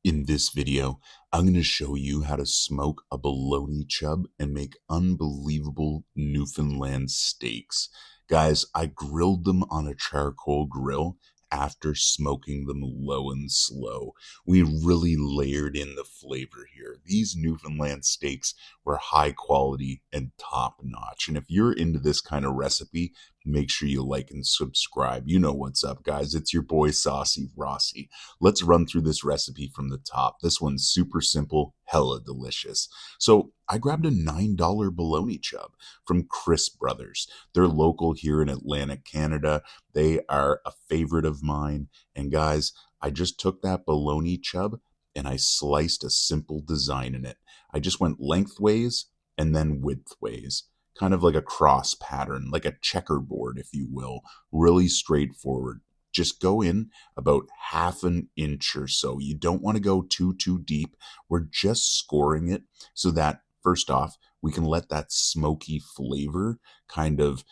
In this video, I'm going to show you how to smoke a bologna chub and make unbelievable Newfoundland steaks. Guys, I grilled them on a charcoal grill after smoking them low and slow. We really layered in the flavor here. These Newfoundland steaks were high quality and top notch. And if you're into this kind of recipe, make sure you like and subscribe. You know what's up, guys. It's your boy Saucy Rossy. Let's run through this recipe from the top. This one's super simple, hella delicious. So I grabbed a $9 bologna chub from Chris Brothers. They're local here in Atlantic, Canada. They are a favorite of mine. And guys, I just took that bologna chub and I sliced a simple design in it. I just went lengthways and then widthways, kind of like a cross pattern, like a checkerboard, if you will. Really straightforward. Just go in about half an inch or so. You don't want to go too deep. We're just scoring it so that, first off, we can let that smoky flavor kind of,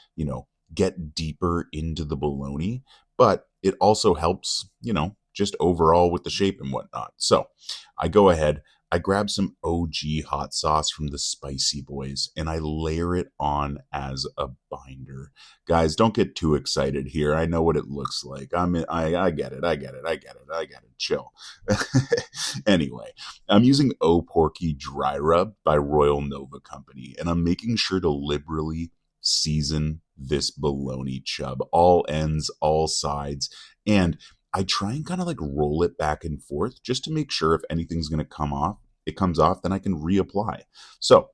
get deeper into the bologna. But it also helps, just overall with the shape and whatnot. So I go ahead, I grab some OG hot sauce from the Spicy Boys and I layer it on as a binder. Guys, don't get too excited here. I know what it looks like. I get it. I get it. Chill. Anyway, I'm using O Porky Dry Rub by Royal Nova Company, and I'm making sure to liberally season this bologna chub, all ends, all sides, and I try and kind of like roll it back and forth just to make sure if anything's going to come off, it comes off, then I can reapply. So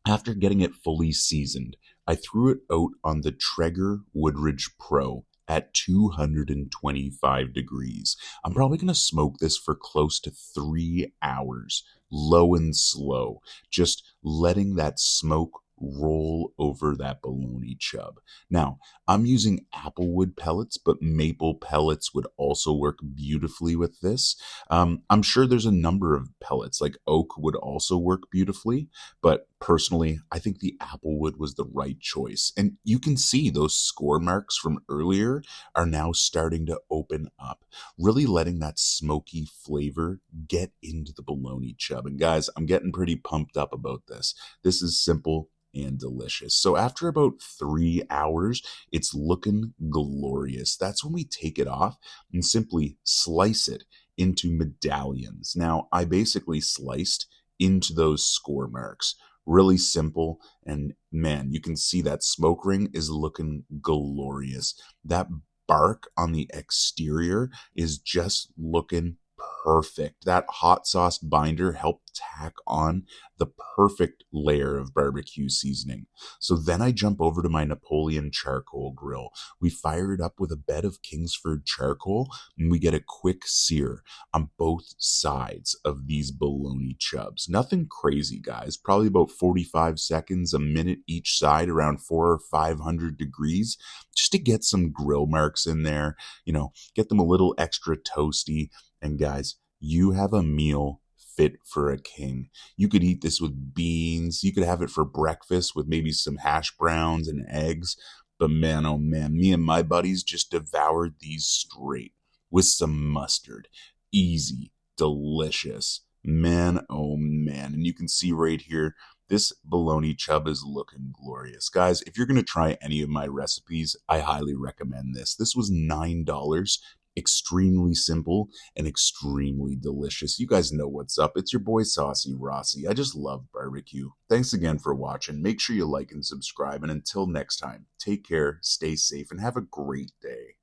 after getting it fully seasoned, I threw it out on the Traeger Woodridge Pro at 225 degrees. I'm probably going to smoke this for close to 3 hours, low and slow, just letting that smoke roll over that bologna chub. Now, I'm using applewood pellets, but maple pellets would also work beautifully with this. I'm sure there's a number of pellets, like oak would also work beautifully, but personally, I think the applewood was the right choice. And you can see those score marks from earlier are now starting to open up, really letting that smoky flavor get into the bologna chub. And guys, I'm getting pretty pumped up about this. This is simple and delicious. So after about 3 hours, it's looking glorious. That's when we take it off and simply slice it into medallions. Now, I basically sliced into those score marks. Really simple, and man, you can see that smoke ring is looking glorious. That bark on the exterior is just looking perfect. That hot sauce binder helped tack on the perfect layer of barbecue seasoning. So then I jump over to my Napoleon charcoal grill. We fire it up with a bed of Kingsford charcoal and we get a quick sear on both sides of these bologna chubs. Nothing crazy, guys. Probably about 45 seconds, a minute each side, around 400 or 500 degrees, just to get some grill marks in there, get them a little extra toasty. And guys, you have a meal fit for a king. You could eat this with beans. You could have it for breakfast with maybe some hash browns and eggs. But man, oh man, me and my buddies just devoured these straight with some mustard. Easy, delicious. Man, oh man. And you can see right here, this bologna chub is looking glorious. Guys, if you're going to try any of my recipes, I highly recommend this. This was $9. Extremely simple and extremely delicious. You guys know what's up. It's your boy Saucy Rossy. I just love barbecue. Thanks again for watching. Make sure you like and subscribe. And until next time, take care, stay safe, and have a great day.